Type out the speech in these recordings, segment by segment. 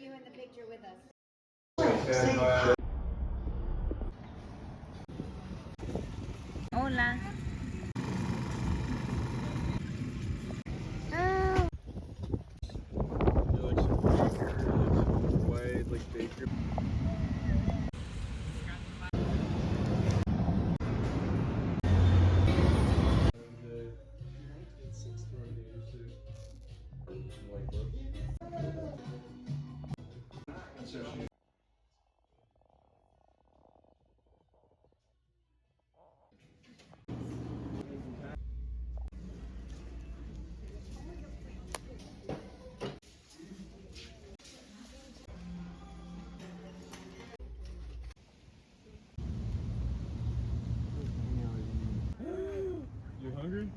you in the picture with us. Hola. You hungry?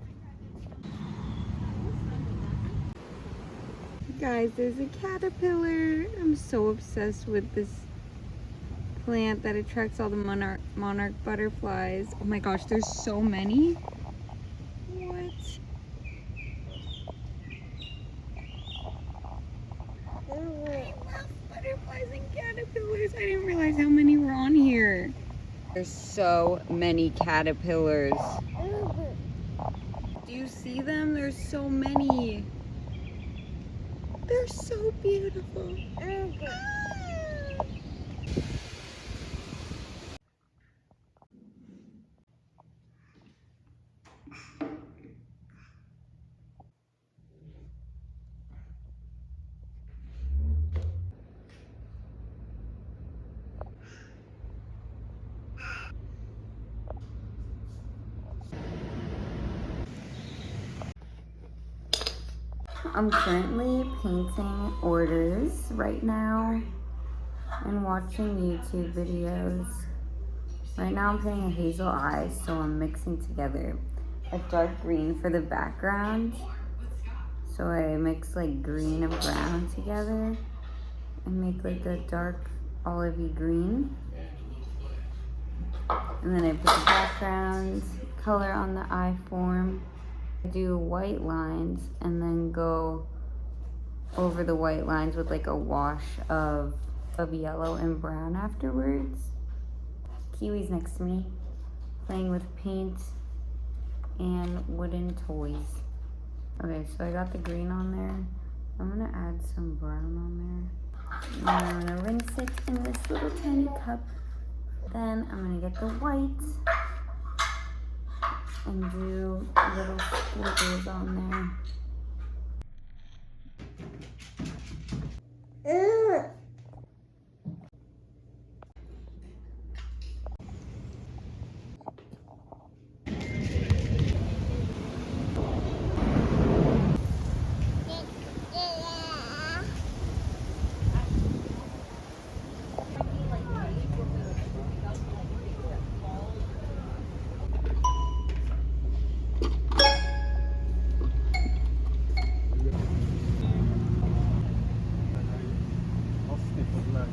Guys, there's a caterpillar. I'm so obsessed with this plant that attracts all the monarch butterflies. Oh my gosh, there's so many. What? I love butterflies and caterpillars. I didn't realize how many were on here. There's so many caterpillars. Do you see them? There's so many. They're so beautiful. I'm currently painting orders right now and watching YouTube videos. Right now I'm painting a hazel eye, so I'm mixing together a dark green for the background. So I mix like green and brown together and make like a dark olivey green. And then I put the background color on the eye form. I do white lines and then go over the white lines with like a wash of yellow and brown afterwards. Kiwi's next to me, playing with paint and wooden toys. Okay, so I got the green on there. I'm gonna add some brown on there. And then I'm gonna rinse it in this little tiny cup. Then I'm gonna get the white and do little squiggles on there. I'll stick with that.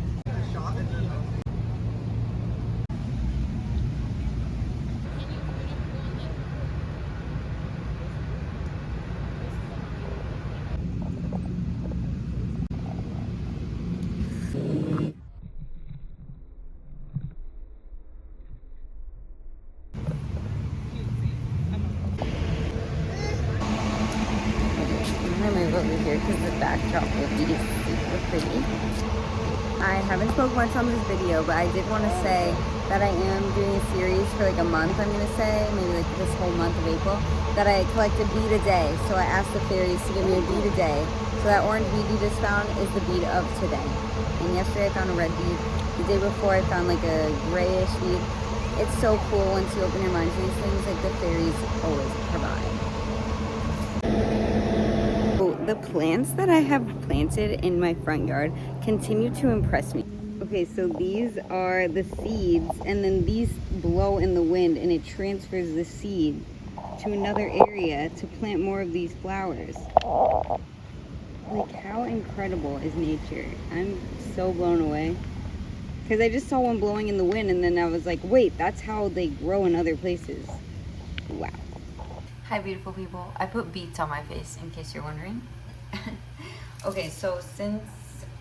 I'm gonna move over here because the backdrop will be super pretty. I haven't spoke much on this video, but I did want to say that I am doing a series for like a month, I'm gonna say, maybe like this whole month of April, that I collect a bead a day. So I asked the fairies to give me a bead a day. So that orange bead you just found is the bead of today. And yesterday I found a red bead. The day before I found like a grayish bead. It's so cool once you open your mind to these things, like the fairies always provide. The plants that I have planted in my front yard continue to impress me. Okay, so these are the seeds, and then these blow in the wind and it transfers the seed to another area to plant more of these flowers. Like, how incredible is nature? I'm so blown away. Because I just saw one blowing in the wind and then I was like, wait, that's how they grow in other places. Wow. Hi beautiful people. I put beads on my face in case you're wondering. Okay, so since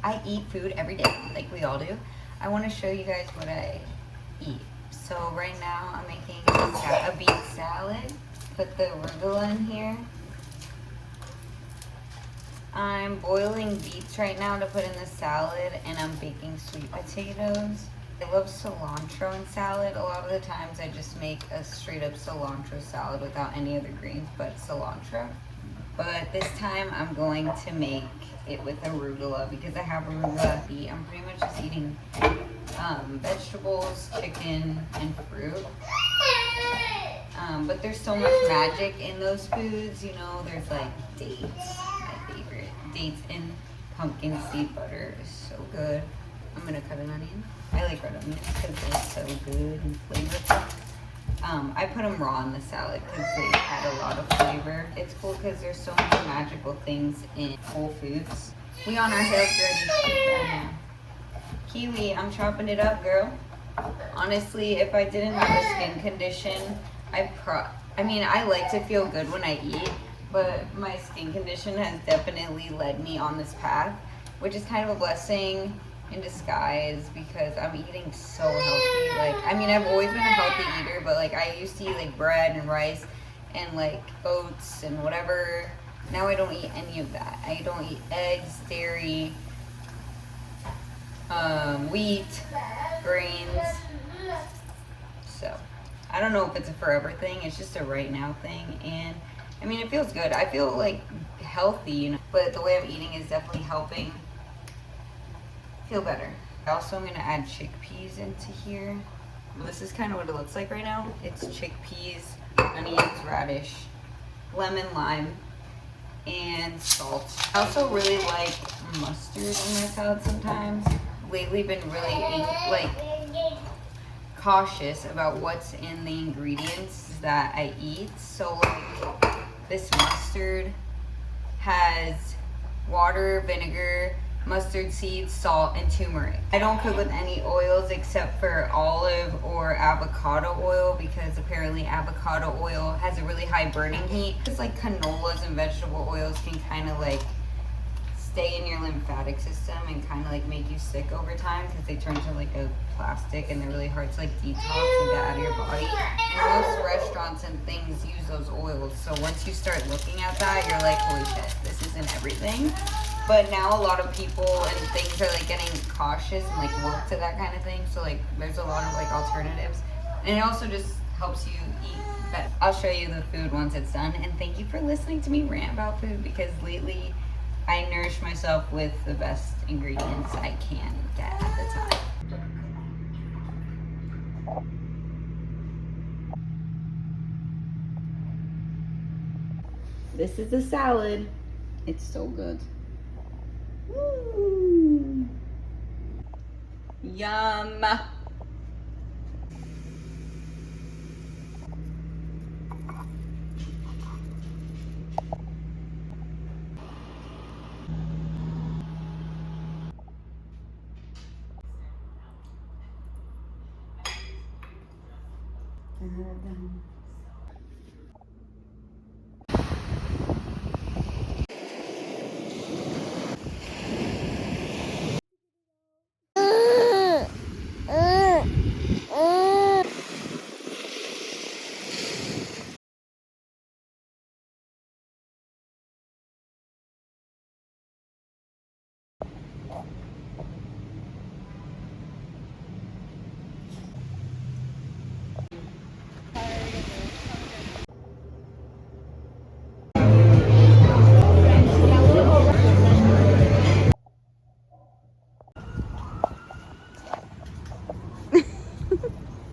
I eat food every day, like we all do. I want to show you guys what I eat. So right now I'm making a beet salad. Put the arugula in here. I'm boiling beets right now to put in the salad, and I'm baking sweet potatoes. I love cilantro in salad. A lot of the times I just make a straight up cilantro salad without any other greens but cilantro. But this time I'm going to make it with arugula because I have arugula to eat. I'm pretty much just eating vegetables, chicken, and fruit. But there's so much magic in those foods, you know. There's like dates, my favorite. Dates and pumpkin seed butter is so good. I'm gonna cut an onion. I like red onions because they're so good and flavorful. I put them raw in the salad because they add a lot of flavor. It's cool because there's so many magical things in Whole Foods. We on our health journey right now. Kiwi, I'm chopping it up, girl. Honestly, if I didn't have a skin condition, I mean, I like to feel good when I eat, but my skin condition has definitely led me on this path, which is kind of a blessing in disguise because I'm eating so healthy. Like, I mean, I've always been a healthy eater, but like I used to eat like bread and rice and like oats and whatever. Now I don't eat any of that. I don't eat eggs, dairy, wheat, grains. So I don't know if it's a forever thing. It's just a right now thing. And I mean, it feels good. I feel like healthy, you know, but the way I'm eating is definitely helping feel better. Also, I'm gonna add chickpeas into here. This is kind of what it looks like right now. It's chickpeas, onions, radish, lemon, lime, and salt. I also really like mustard in my salad sometimes. Lately been really like cautious about what's in the ingredients that I eat. So like this mustard has water, vinegar, mustard seeds, salt, and turmeric. I don't cook with any oils except for olive or avocado oil because apparently avocado oil has a really high burning heat. It's like canolas and vegetable oils can kind of like stay in your lymphatic system and kind of like make you sick over time because they turn to like a plastic and they're really hard to like detox and get out of your body. And most restaurants and things use those oils. So once you start looking at that, you're like, holy shit, this isn't everything. But now a lot of people and things are like getting cautious and like woke to that kind of thing. So like there's a lot of like alternatives. And it also just helps you eat better. I'll show you the food once it's done. And thank you for listening to me rant about food because lately I nourish myself with the best ingredients I can get at the time. This is a salad. It's so good. Woo. Yum. Done.